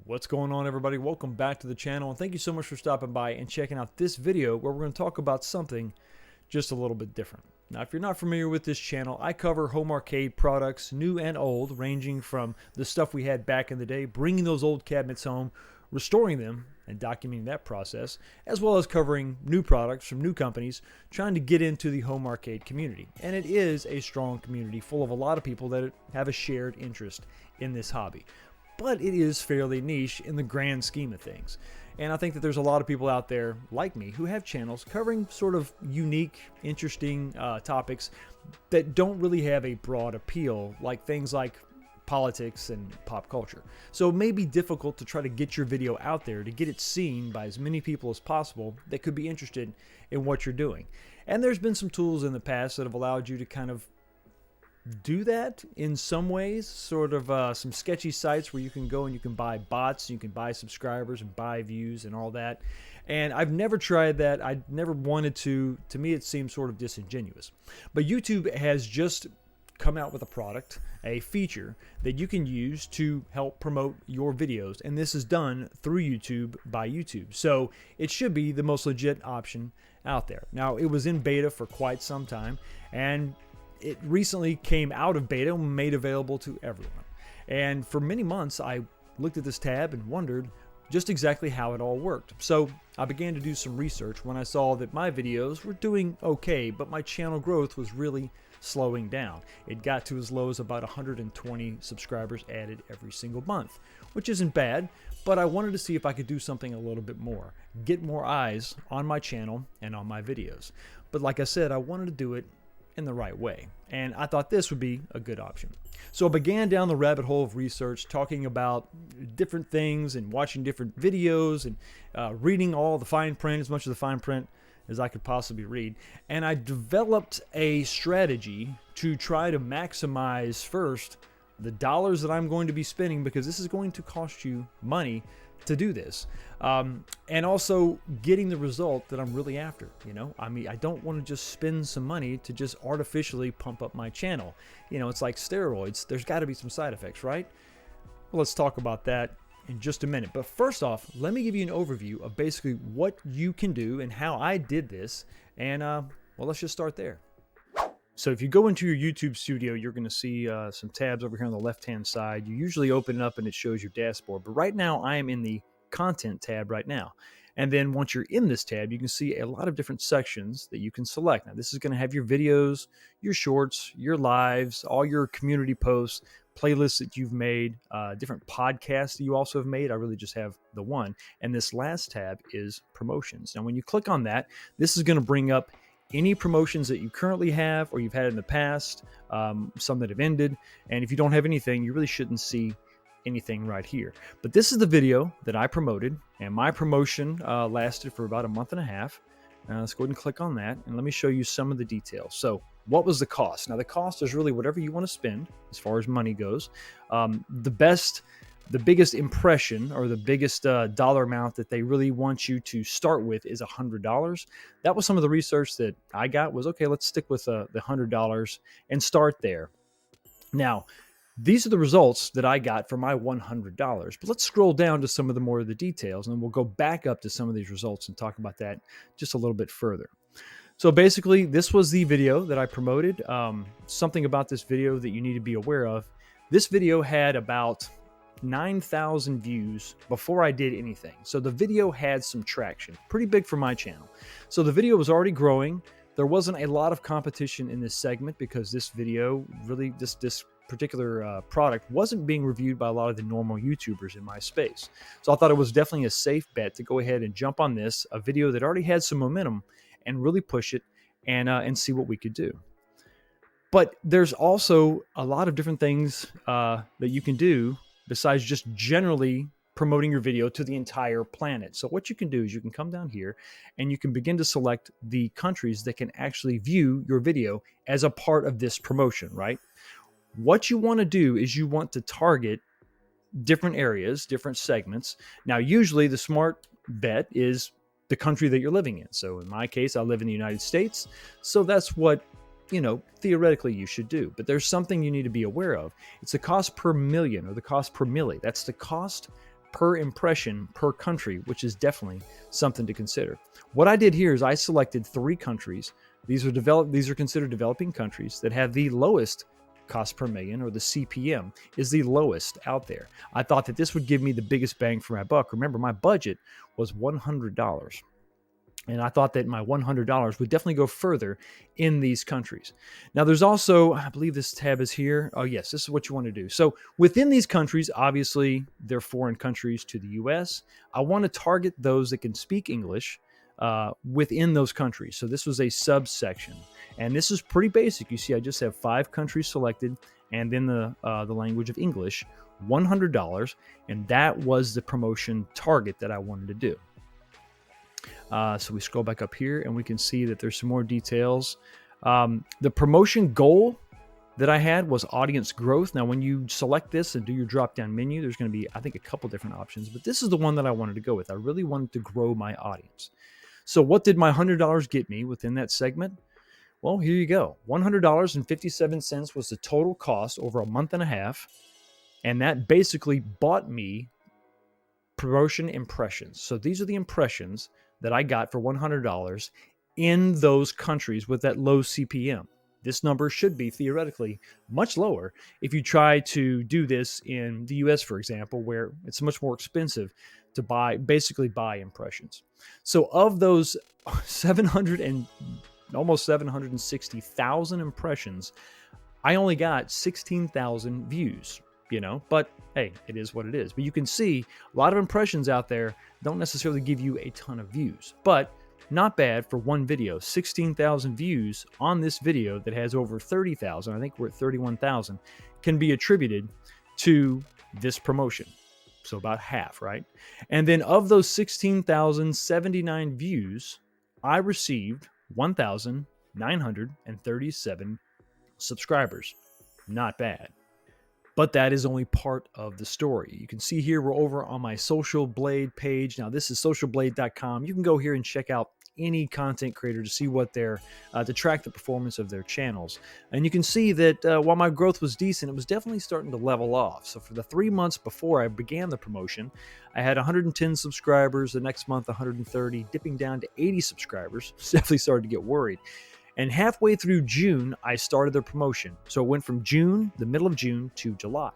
What's going on, everybody? Welcome back to the channel, and thank you so much for stopping by and checking out this video where we're going to talk about something just a little bit different. Now, if you're not familiar with this channel, I cover home arcade products, new and old, ranging from the stuff we had back in the day, bringing those old cabinets home, restoring them, and documenting that process, as well as covering new products from new companies trying to get into the home arcade community. And it is a strong community full of a lot of people that have a shared interest in this hobby. But it is fairly niche in the grand scheme of things. And I think that there's a lot of people out there like me who have channels covering sort of unique, interesting topics that don't really have a broad appeal, like things like politics and pop culture. So it may be difficult to try to get your video out there to get it seen by as many people as possible that could be interested in what you're doing. And there's been some tools in the past that have allowed you to kind of do that in some ways, sort of some sketchy sites where you can go and you can buy bots, you can buy subscribers and buy views and all that. And I've never tried that. I never wanted to. To me, it seems sort of disingenuous. But YouTube has just come out with a product, a feature that you can use to help promote your videos. And this is done through YouTube by YouTube. So it should be the most legit option out there. Now, it was in beta for quite some time, and it recently came out of beta and made available to everyone. And for many months, I looked at this tab and wondered just exactly how it all worked. So I began to do some research when I saw that my videos were doing okay, but my channel growth was really slowing down. It got to as low as about 120 subscribers added every single month, which isn't bad, but I wanted to see if I could do something a little bit more, get more eyes on my channel and on my videos. But like I said, I wanted to do it in the right way, and I thought this would be a good option. So I began down the rabbit hole of research, talking about different things and watching different videos and reading all the fine print, as much of the fine print as I could possibly read. And I developed a strategy to try to maximize first the dollars that I'm going to be spending, because this is going to cost you money to do this, and also getting the result that I'm really after. I mean, I don't want to just spend some money to just artificially pump up my channel. It's like steroids. There's got to be some side effects, right? Well, let's talk about that in just a minute. But first off, let me give you an overview of basically what you can do and how I did this. And well, let's just start there. So if you go into your YouTube studio, you're going to see some tabs over here on the left-hand side. You usually open it up and it shows your dashboard. But right now, I am in the Content tab right now. And then once you're in this tab, you can see a lot of different sections that you can select. Now, this is going to have your videos, your shorts, your lives, all your community posts, playlists that you've made, different podcasts that you also have made. I really just have the one. And this last tab is promotions. Now, when you click on that, this is going to bring up any promotions that you currently have or you've had in the past, some that have ended. And if you don't have anything, you really shouldn't see anything right here. But this is the video that I promoted, and my promotion lasted for about a month and a half. Let's go ahead and click on that, and let me show you some of the details. So what was the cost? Now, the cost is really whatever you want to spend as far as money goes. The biggest impression, or the biggest dollar amount that they really want you to start with, is $100. That was some of the research that I got. Was okay, let's stick with the $100 and start there. Now, these are the results that I got for my $100. But let's scroll down to some of the more of the details, and then we'll go back up to some of these results and talk about that just a little bit further. So basically, this was the video that I promoted. Something about this video that you need to be aware of. This video had about 9,000 views before I did anything. So the video had some traction, pretty big for my channel. So the video was already growing. There wasn't a lot of competition in this segment because this video really, this particular product wasn't being reviewed by a lot of the normal YouTubers in my space. So I thought it was definitely a safe bet to go ahead and jump on this, a video that already had some momentum, and really push it and see what we could do. But there's also a lot of different things that you can do besides just generally promoting your video to the entire planet. So what you can do is you can come down here and you can begin to select the countries that can actually view your video as a part of this promotion, right? What you want to do is you want to target different areas, different segments. Now, usually the smart bet is the country that you're living in. So in my case, I live in the United States. So that's what theoretically you should do. But there's something you need to be aware of. It's the cost per million, or the cost per milli. That's the cost per impression per country, which is definitely something to consider. What I did here is I selected 3 countries. These are considered developing countries that have the lowest cost per million, or the CPM is the lowest out there. I thought that this would give me the biggest bang for my buck. Remember, my budget was $100. And I thought that my $100 would definitely go further in these countries. Now, there's also, I believe this tab is here. Oh, yes, this is what you want to do. So within these countries, obviously, they're foreign countries to the U.S. I want to target those that can speak English within those countries. So this was a subsection. And this is pretty basic. You see, I just have 5 countries selected, and then the language of English, $100. And that was the promotion target that I wanted to do. So we scroll back up here and we can see that there's some more details. The promotion goal that I had was audience growth. Now, when you select this and do your drop-down menu, there's going to be, I think, a couple different options, but this is the one that I wanted to go with. I really wanted to grow my audience. So what did my $100 get me within that segment? Well, here you go. $100.57 was the total cost over a month and a half, and that basically bought me promotion impressions. So these are the impressions that I got for $100 in those countries with that low CPM. This number should be theoretically much lower if you try to do this in the US, for example, where it's much more expensive to basically buy impressions. So of those almost 760,000 impressions, I only got 16,000 views. But hey, it is what it is. But you can see a lot of impressions out there don't necessarily give you a ton of views, but not bad for one video. 16,000 views on this video that has over 30,000, I think we're at 31,000, can be attributed to this promotion. So about half, right? And then of those 16,079 views, I received 1,937 subscribers. Not bad. But that is only part of the story. You can see here we're over on my Social Blade page. Now, this is socialblade.com. You can go here and check out any content creator to see what to track the performance of their channels. And you can see that while my growth was decent, it was definitely starting to level off. So for the 3 months before I began the promotion, I had 110 subscribers. The next month, 130, dipping down to 80 subscribers. Definitely started to get worried. And halfway through June, I started the promotion. So it went from the middle of June, to July.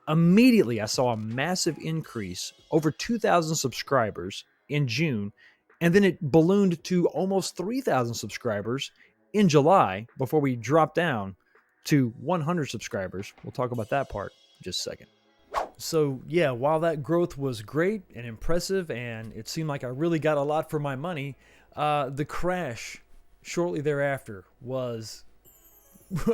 Immediately, I saw a massive increase, over 2,000 subscribers in June, and then it ballooned to almost 3,000 subscribers in July before we dropped down to 100 subscribers. We'll talk about that part in just a second. So yeah, while that growth was great and impressive, and it seemed like I really got a lot for my money, the crash shortly thereafter was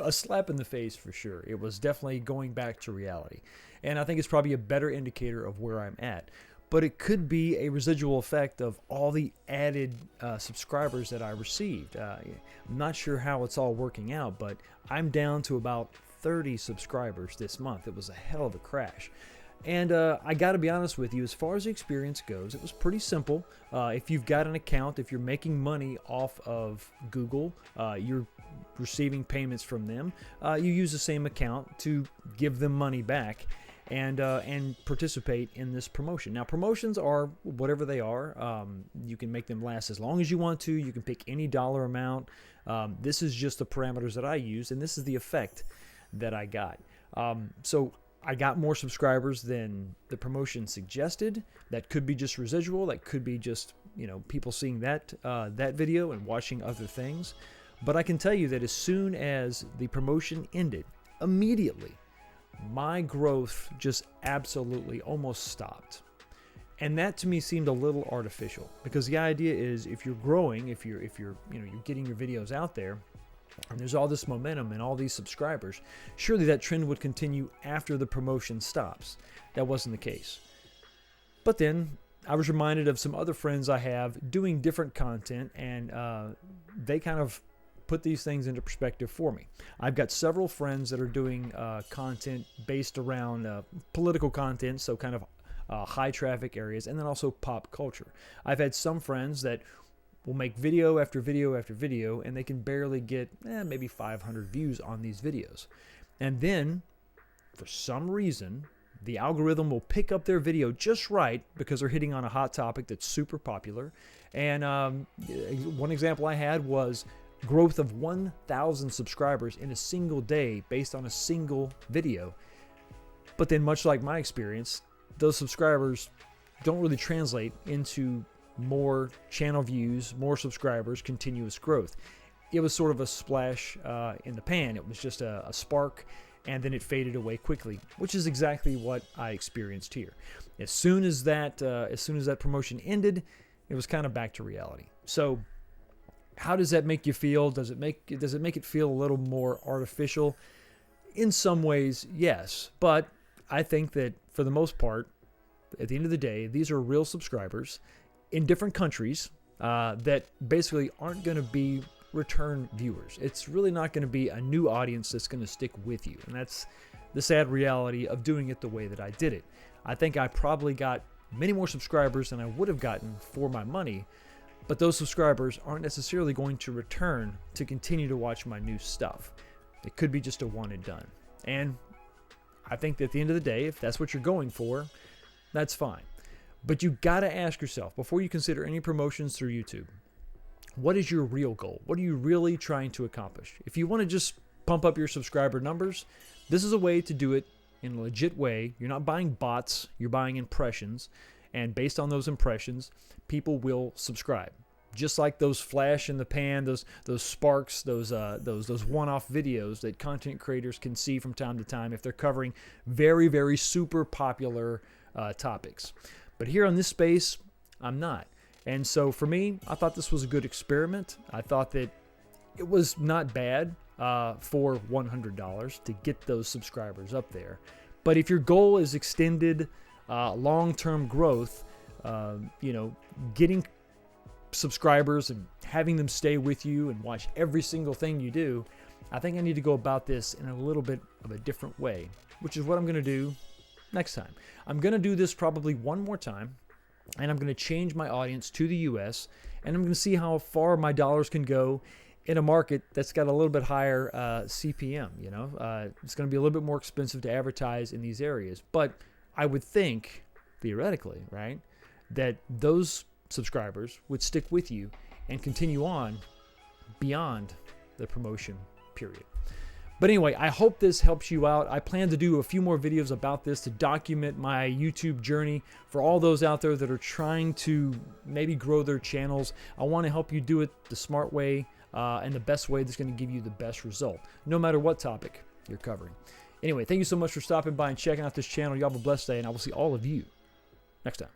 a slap in the face for sure. It was definitely going back to reality. And I think it's probably a better indicator of where I'm at. But it could be a residual effect of all the added subscribers that I received. I'm not sure how it's all working out, but I'm down to about 30 subscribers this month. It was a hell of a crash. And I got to be honest with you, as far as the experience goes, it was pretty simple. If you've got an account, if you're making money off of Google, you're receiving payments from them, you use the same account to give them money back and participate in this promotion. Now, promotions are whatever they are. You can make them last as long as you want to. You can pick any dollar amount. This is just the parameters that I use, and this is the effect that I got. So I got more subscribers than the promotion suggested. That could be just residual. That could be just, people seeing that video and watching other things. But I can tell you that as soon as the promotion ended, immediately, my growth just absolutely almost stopped. And that to me seemed a little artificial, because the idea is if you're growing, if you're getting your videos out there, and there's all this momentum and all these subscribers, surely that trend would continue after the promotion stops. That wasn't the case. But then I was reminded of some other friends I have doing different content, and they kind of put these things into perspective for me. I've got several friends that are doing content based around political content, so kind of high traffic areas, and then also pop culture. I've had some friends that will make video after video after video, and they can barely get maybe 500 views on these videos. And then, for some reason, the algorithm will pick up their video just right because they're hitting on a hot topic that's super popular. And one example I had was growth of 1,000 subscribers in a single day based on a single video. But then, much like my experience, those subscribers don't really translate into more channel views, more subscribers, continuous growth. It was sort of a splash in the pan. It was just a spark, and then it faded away quickly, which is exactly what I experienced here. As soon as that promotion ended, it was kind of back to reality. So, how does that make you feel? Does it make it feel a little more artificial? In some ways, yes, but I think that for the most part, at the end of the day, these are real subscribers in different countries that basically aren't going to be return viewers. It's really not going to be a new audience that's going to stick with you. And that's the sad reality of doing it the way that I did it. I think I probably got many more subscribers than I would have gotten for my money, but those subscribers aren't necessarily going to return to continue to watch my new stuff. It could be just a one and done. And I think that at the end of the day, if that's what you're going for, that's fine. But you got to ask yourself, before you consider any promotions through YouTube, what is your real goal? What are you really trying to accomplish? If you want to just pump up your subscriber numbers, this is a way to do it in a legit way. You're not buying bots, you're buying impressions. And based on those impressions, people will subscribe. Just like those flash in the pan, those sparks, those one-off videos that content creators can see from time to time if they're covering very, very super popular topics. But here on this space, I'm not. And so for me, I thought this was a good experiment. I thought that it was not bad for $100 to get those subscribers up there. But if your goal is extended long-term growth, getting subscribers and having them stay with you and watch every single thing you do, I think I need to go about this in a little bit of a different way, which is what I'm going to do next time. I'm going to do this probably one more time, and I'm going to change my audience to the US, and I'm going to see how far my dollars can go in a market that's got a little bit higher CPM. It's going to be a little bit more expensive to advertise in these areas, but I would think, theoretically, right, that those subscribers would stick with you and continue on beyond the promotion period. But anyway, I hope this helps you out. I plan to do a few more videos about this to document my YouTube journey for all those out there that are trying to maybe grow their channels. I want to help you do it the smart way and the best way that's going to give you the best result, no matter what topic you're covering. Anyway, thank you so much for stopping by and checking out this channel. You have a blessed day, and I will see all of you next time.